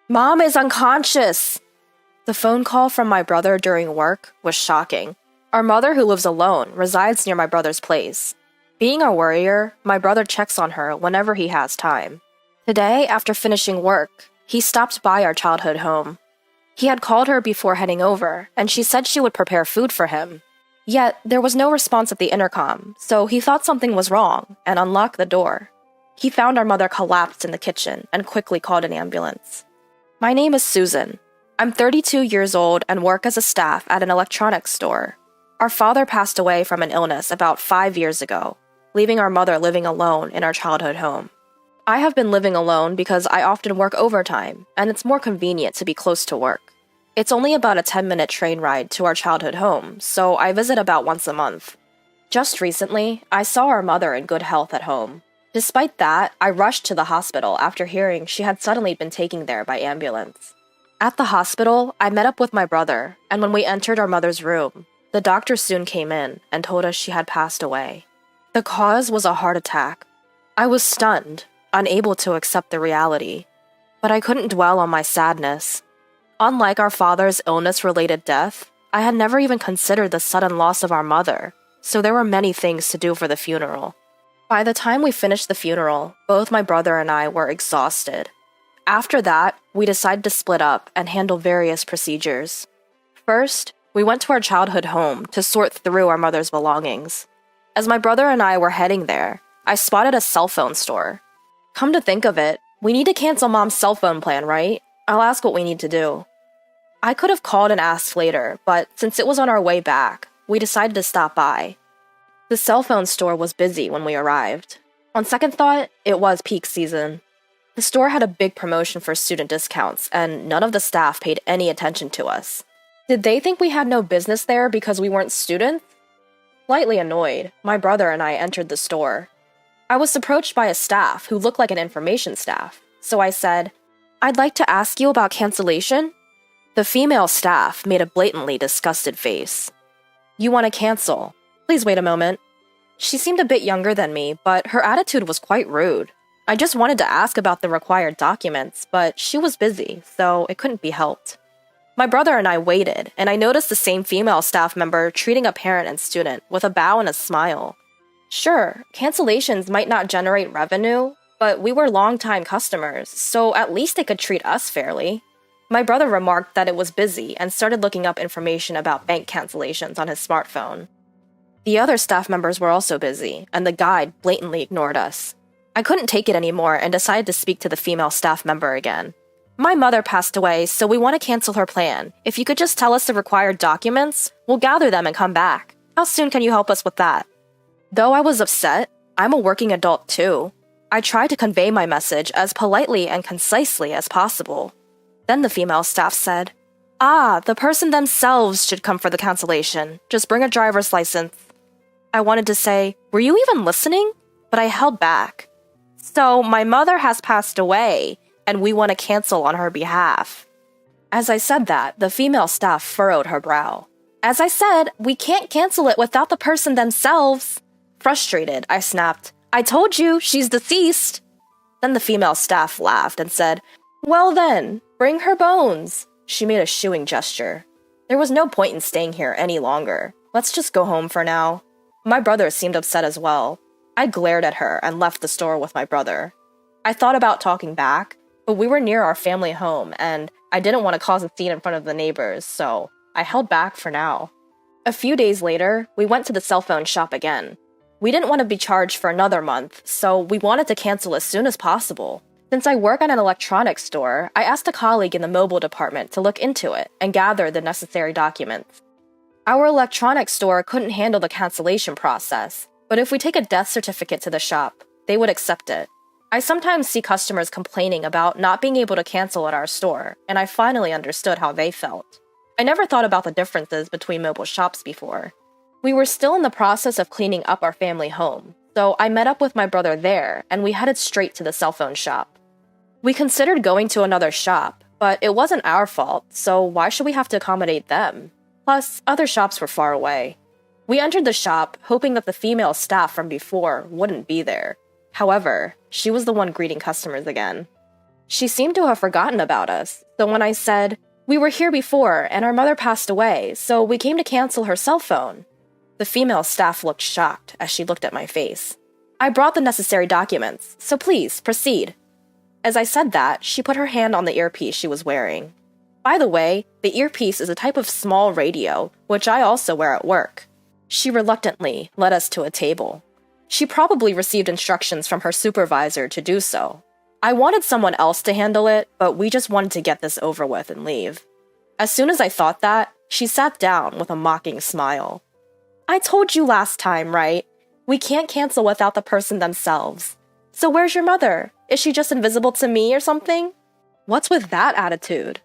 Mom is unconscious! The phone call from my brother during work was shocking. Our mother, who lives alone, resides near my brother's place. Being a worrier, my brother checks on her whenever he has time. Today, after finishing work, he stopped by our childhood home. He had called her before heading over, and she said she would prepare food for him. Yet, there was no response at the intercom, so he thought something was wrong and unlocked the door. He found our mother collapsed in the kitchen and quickly called an ambulance. My name is Susan. I'm 32 years old and work as a staff at an electronics store. Our father passed away from an illness about 5 years ago, leaving our mother living alone in our childhood home. I have been living alone because I often work overtime, and it's more convenient to be close to work. It's only about a 10-minute train ride to our childhood home, so I visit about once a month. Just recently, I saw our mother in good health at home. Despite that, I rushed to the hospital after hearing she had suddenly been taken there by ambulance. At the hospital, I met up with my brother, and when we entered our mother's room, the doctor soon came in and told us she had passed away. The cause was a heart attack. I was stunned, unable to accept the reality, but I couldn't dwell on my sadness. Unlike our father's illness-related death, I had never even considered the sudden loss of our mother, so there were many things to do for the funeral. By the time we finished the funeral, both my brother and I were exhausted. After that, we decided to split up and handle various procedures. First, we went to our childhood home to sort through our mother's belongings. As my brother and I were heading there, I spotted a cell phone store. Come to think of it, we need to cancel Mom's cell phone plan, right? I'll ask what we need to do. I could have called and asked later, but since it was on our way back, we decided to stop by. The cell phone store was busy when we arrived. On second thought, it was peak season. The store had a big promotion for student discounts, and none of the staff paid any attention to us. Did they think we had no business there because we weren't students? Slightly annoyed, my brother and I entered the store. I was approached by a staff who looked like an information staff, so I said, "I'd like to ask you about cancellation?" The female staff made a blatantly disgusted face. "You want to cancel? Please wait a moment." She seemed a bit younger than me, but her attitude was quite rude. I just wanted to ask about the required documents, but she was busy, so it couldn't be helped. My brother and I waited, and I noticed the same female staff member treating a parent and student with a bow and a smile. Sure, cancellations might not generate revenue, but we were longtime customers, so at least they could treat us fairly. My brother remarked that it was busy and started looking up information about bank cancellations on his smartphone. The other staff members were also busy, and the guide blatantly ignored us. I couldn't take it anymore and decided to speak to the female staff member again. "My mother passed away, so we want to cancel her plan. If you could just tell us the required documents, we'll gather them and come back. How soon can you help us with that?" Though I was upset, I'm a working adult too. I tried to convey my message as politely and concisely as possible. Then the female staff said, "The person themselves should come for the cancellation. Just bring a driver's license." I wanted to say, "Were you even listening?" But I held back. "So, my mother has passed away, and we want to cancel on her behalf." As I said that, the female staff furrowed her brow. "As I said, we can't cancel it without the person themselves." Frustrated, I snapped, "I told you, she's deceased." Then the female staff laughed and said, "Well then, bring her bones." She made a shooing gesture. There was no point in staying here any longer. Let's just go home for now. My brother seemed upset as well. I glared at her and left the store with my brother. I thought about talking back, but we were near our family home, and I didn't want to cause a scene in front of the neighbors, so I held back for now. A few days later, we went to the cell phone shop again. We didn't want to be charged for another month, so we wanted to cancel as soon as possible. Since I work at an electronics store, I asked a colleague in the mobile department to look into it and gather the necessary documents. Our electronics store couldn't handle the cancellation process, but if we take a death certificate to the shop, they would accept it. I sometimes see customers complaining about not being able to cancel at our store, and I finally understood how they felt. I never thought about the differences between mobile shops before. We were still in the process of cleaning up our family home, so I met up with my brother there, and we headed straight to the cell phone shop. We considered going to another shop, but it wasn't our fault, so why should we have to accommodate them? Plus, other shops were far away. We entered the shop, hoping that the female staff from before wouldn't be there. However, she was the one greeting customers again. She seemed to have forgotten about us, so when I said, "We were here before, and our mother passed away, so we came to cancel her cell phone," the female staff looked shocked as she looked at my face. "I brought the necessary documents, so please, proceed." As I said that, she put her hand on the earpiece she was wearing. By the way, the earpiece is a type of small radio, which I also wear at work. She reluctantly led us to a table. She probably received instructions from her supervisor to do so. I wanted someone else to handle it, but we just wanted to get this over with and leave. As soon as I thought that, she sat down with a mocking smile. "I told you last time, right? We can't cancel without the person themselves. So where's your mother? Is she just invisible to me or something?" What's with that attitude?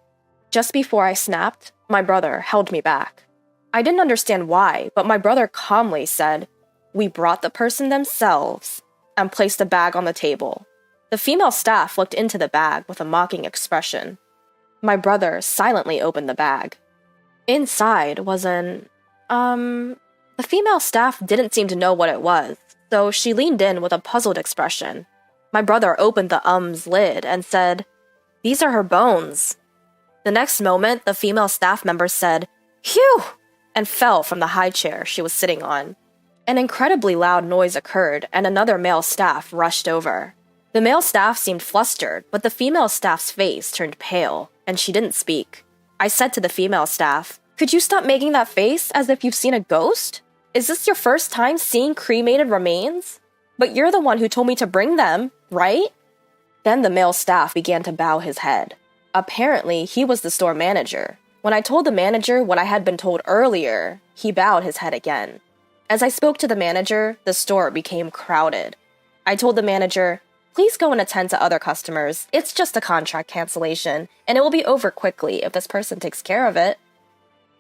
Just before I snapped, my brother held me back. I didn't understand why, but my brother calmly said, "We brought the person themselves," and placed a bag on the table. The female staff looked into the bag with a mocking expression. My brother silently opened the bag. Inside was the female staff didn't seem to know what it was, so she leaned in with a puzzled expression. My brother opened the lid and said, "These are her bones." The next moment, the female staff member said, "Phew!" and fell from the high chair she was sitting on. An incredibly loud noise occurred, and another male staff rushed over. The male staff seemed flustered, but the female staff's face turned pale, and she didn't speak. I said to the female staff, "Could you stop making that face as if you've seen a ghost? Is this your first time seeing cremated remains? But you're the one who told me to bring them, right?" Then the male staff began to bow his head. Apparently, he was the store manager. When I told the manager what I had been told earlier, he bowed his head again. As I spoke to the manager, the store became crowded. I told the manager, "Please go and attend to other customers. It's just a contract cancellation, and it will be over quickly if this person takes care of it."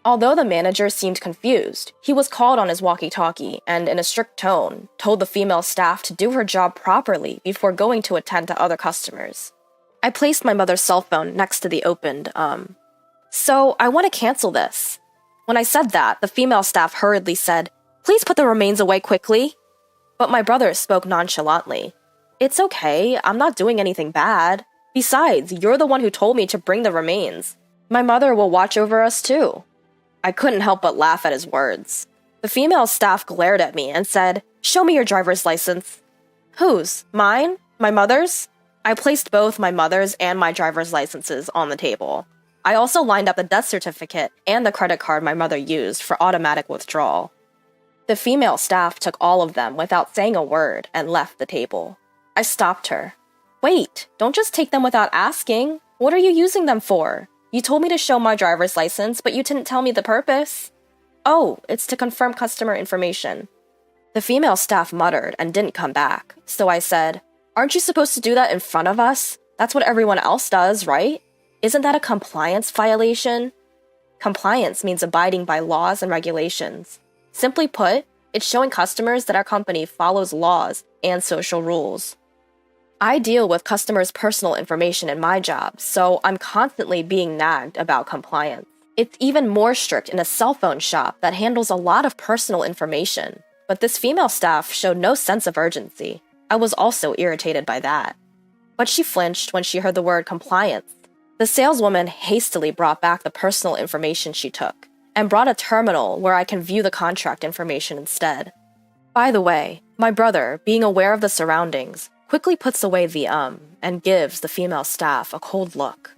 Although the manager seemed confused, he was called on his walkie-talkie and, in a strict tone, told the female staff to do her job properly before going to attend to other customers. I placed my mother's cell phone next to the opened, "So, I want to cancel this." When I said that, the female staff hurriedly said, "Please put the remains away quickly." But my brother spoke nonchalantly. "It's okay, I'm not doing anything bad. Besides, you're the one who told me to bring the remains. My mother will watch over us too." I couldn't help but laugh at his words. The female staff glared at me and said, "Show me your driver's license." "Whose? Mine? My mother's?" I placed both my mother's and my driver's licenses on the table. I also lined up the death certificate and the credit card my mother used for automatic withdrawal. The female staff took all of them without saying a word and left the table. I stopped her. "Wait, don't just take them without asking. What are you using them for? You told me to show my driver's license, but you didn't tell me the purpose." "Oh, it's to confirm customer information." The female staff muttered and didn't come back, so I said, "Aren't you supposed to do that in front of us? That's what everyone else does, right? Isn't that a compliance violation?" Compliance means abiding by laws and regulations. Simply put, it's showing customers that our company follows laws and social rules. I deal with customers' personal information in my job, so I'm constantly being nagged about compliance. It's even more strict in a cell phone shop that handles a lot of personal information, but this female staff showed no sense of urgency. I was also irritated by that. But she flinched when she heard the word compliance. The saleswoman hastily brought back the personal information she took, and brought a terminal where I can view the contract information instead. By the way, my brother, being aware of the surroundings, quickly puts away the and gives the female staff a cold look.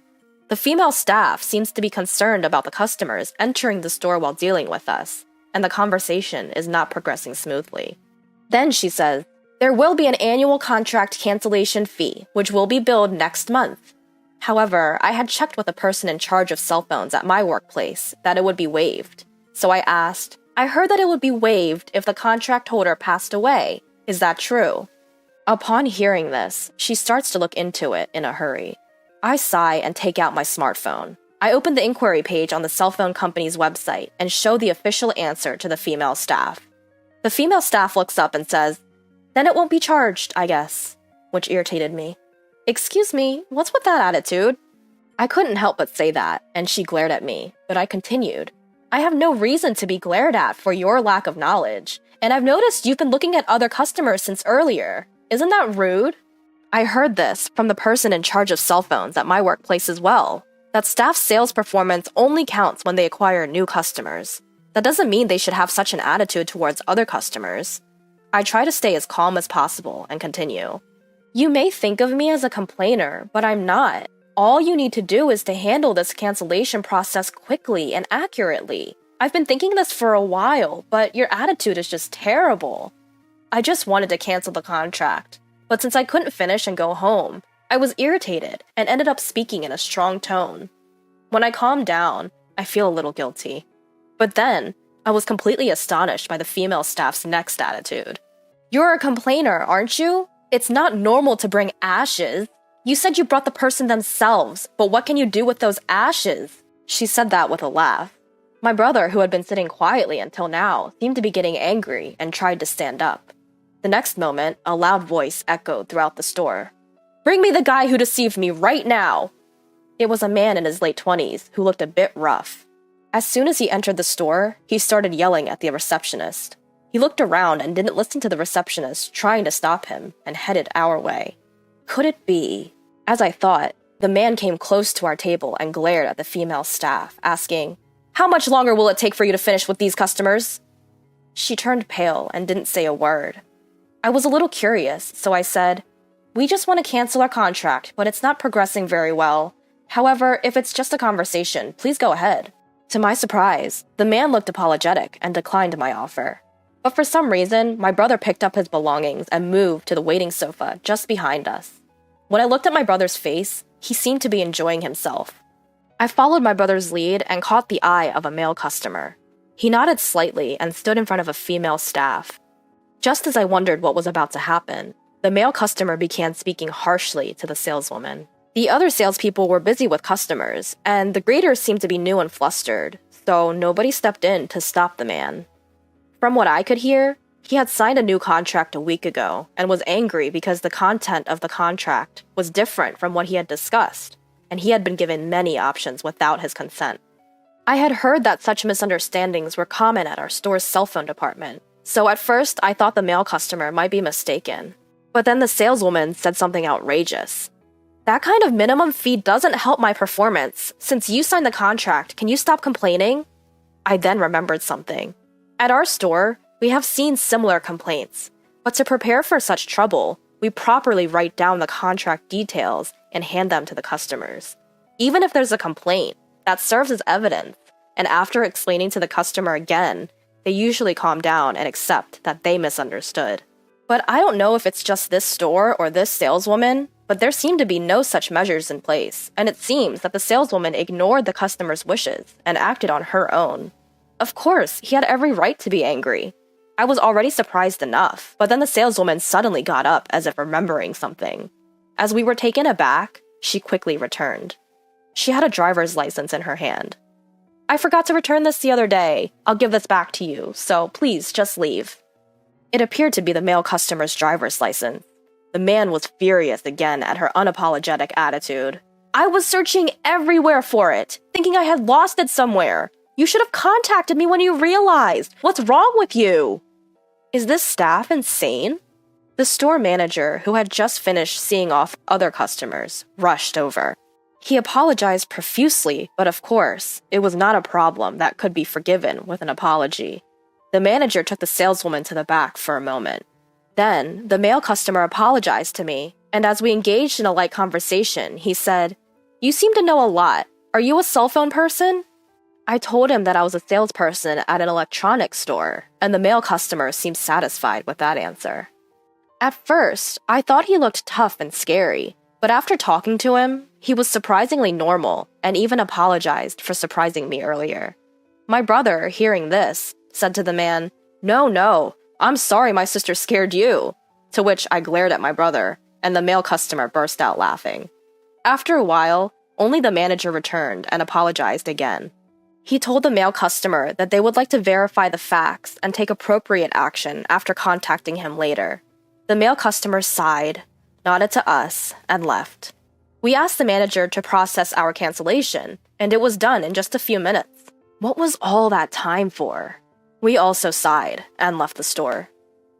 The female staff seems to be concerned about the customers entering the store while dealing with us, and the conversation is not progressing smoothly. Then she says, "There will be an annual contract cancellation fee, which will be billed next month." However, I had checked with a person in charge of cell phones at my workplace that it would be waived. So I asked, "I heard that it would be waived if the contract holder passed away. Is that true?" Upon hearing this, she starts to look into it in a hurry. I sigh and take out my smartphone. I open the inquiry page on the cell phone company's website and show the official answer to the female staff. The female staff looks up and says, "Then it won't be charged, I guess," which irritated me. "Excuse me, what's with that attitude?" I couldn't help but say that, and she glared at me, but I continued. "I have no reason to be glared at for your lack of knowledge, and I've noticed you've been looking at other customers since earlier. Isn't that rude?" I heard this from the person in charge of cell phones at my workplace as well, that staff sales performance only counts when they acquire new customers. That doesn't mean they should have such an attitude towards other customers. I try to stay as calm as possible and continue. You may think of me as a complainer, but I'm not. All you need to do is to handle this cancellation process quickly and accurately. I've been thinking this for a while, but your attitude is just terrible. I just wanted to cancel the contract, but since I couldn't finish and go home, I was irritated and ended up speaking in a strong tone. When I calmed down, I feel a little guilty. But then, I was completely astonished by the female staff's next attitude. You're a complainer, aren't you? It's not normal to bring ashes. You said you brought the person themselves, but what can you do with those ashes? She said that with a laugh. My brother, who had been sitting quietly until now, seemed to be getting angry and tried to stand up. The next moment, a loud voice echoed throughout the store. Bring me the guy who deceived me right now! It was a man in his late 20s who looked a bit rough. As soon as he entered the store, he started yelling at the receptionist. He looked around and didn't listen to the receptionist trying to stop him and headed our way. Could it be? As I thought, the man came close to our table and glared at the female staff, asking, How much longer will it take for you to finish with these customers? She turned pale and didn't say a word. I was a little curious, so I said, We just want to cancel our contract, but it's not progressing very well. However, if it's just a conversation, please go ahead. To my surprise, the man looked apologetic and declined my offer. But for some reason, my brother picked up his belongings and moved to the waiting sofa just behind us. When I looked at my brother's face, he seemed to be enjoying himself. I followed my brother's lead and caught the eye of a male customer. He nodded slightly and stood in front of a female staff. Just as I wondered what was about to happen, the male customer began speaking harshly to the saleswoman. The other salespeople were busy with customers, and the greeters seemed to be new and flustered, so nobody stepped in to stop the man. From what I could hear, he had signed a new contract a week ago and was angry because the content of the contract was different from what he had discussed, and he had been given many options without his consent. I had heard that such misunderstandings were common at our store's cell phone department, so at first I thought the male customer might be mistaken. But then the saleswoman said something outrageous. That kind of minimum fee doesn't help my performance. Since you signed the contract, can you stop complaining? I then remembered something. At our store, we have seen similar complaints, but to prepare for such trouble, we properly write down the contract details and hand them to the customers. Even if there's a complaint, that serves as evidence, and after explaining to the customer again, they usually calm down and accept that they misunderstood. But I don't know if it's just this store or this saleswoman, but there seem to be no such measures in place, and it seems that the saleswoman ignored the customer's wishes and acted on her own. Of course, he had every right to be angry. I was already surprised enough, but then the saleswoman suddenly got up as if remembering something. As we were taken aback, she quickly returned. She had a driver's license in her hand. I forgot to return this the other day. I'll give this back to you, so please just leave. It appeared to be the male customer's driver's license. The man was furious again at her unapologetic attitude. I was searching everywhere for it, thinking I had lost it somewhere. You should have contacted me when you realized. What's wrong with you? Is this staff insane? The store manager, who had just finished seeing off other customers, rushed over. He apologized profusely, but of course, it was not a problem that could be forgiven with an apology. The manager took the saleswoman to the back for a moment. Then, the male customer apologized to me, and as we engaged in a light conversation, he said, You seem to know a lot. Are you a cell phone person? I told him that I was a salesperson at an electronics store, and the male customer seemed satisfied with that answer. At first, I thought he looked tough and scary, but after talking to him, he was surprisingly normal and even apologized for surprising me earlier. My brother, hearing this, said to the man, No, I'm sorry my sister scared you. To which I glared at my brother, and the male customer burst out laughing. After a while, only the manager returned and apologized again. He told the male customer that they would like to verify the facts and take appropriate action after contacting him later. The male customer sighed, nodded to us, and left. We asked the manager to process our cancellation, and it was done in just a few minutes. What was all that time for? We also sighed and left the store.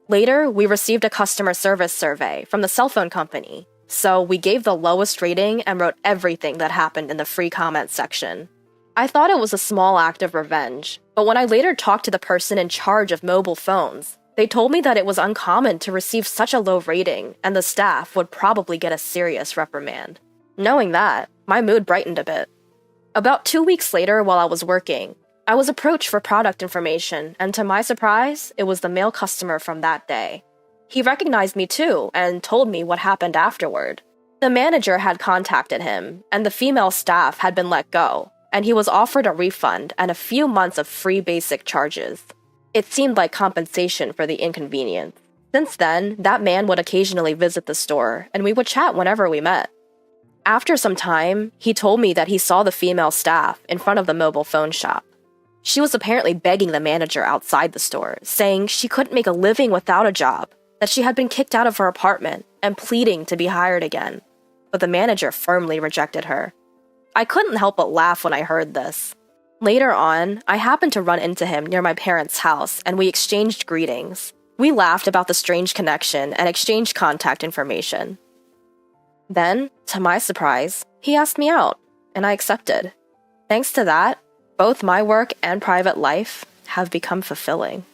Later, we received a customer service survey from the cell phone company, so we gave the lowest rating and wrote everything that happened in the free comment section. I thought it was a small act of revenge, but when I later talked to the person in charge of mobile phones, they told me that it was uncommon to receive such a low rating and the staff would probably get a serious reprimand. Knowing that, my mood brightened a bit. About 2 weeks later, while I was working, I was approached for product information, and to my surprise, it was the male customer from that day. He recognized me too and told me what happened afterward. The manager had contacted him, and the female staff had been let go, and he was offered a refund and a few months of free basic charges. It seemed like compensation for the inconvenience. Since then, that man would occasionally visit the store, and we would chat whenever we met. After some time, he told me that he saw the female staff in front of the mobile phone shop. She was apparently begging the manager outside the store, saying she couldn't make a living without a job, that she had been kicked out of her apartment, and pleading to be hired again. But the manager firmly rejected her. I couldn't help but laugh when I heard this. Later on, I happened to run into him near my parents' house, and we exchanged greetings. We laughed about the strange connection and exchanged contact information. Then, to my surprise, he asked me out, and I accepted. Thanks to that, both my work and private life have become fulfilling.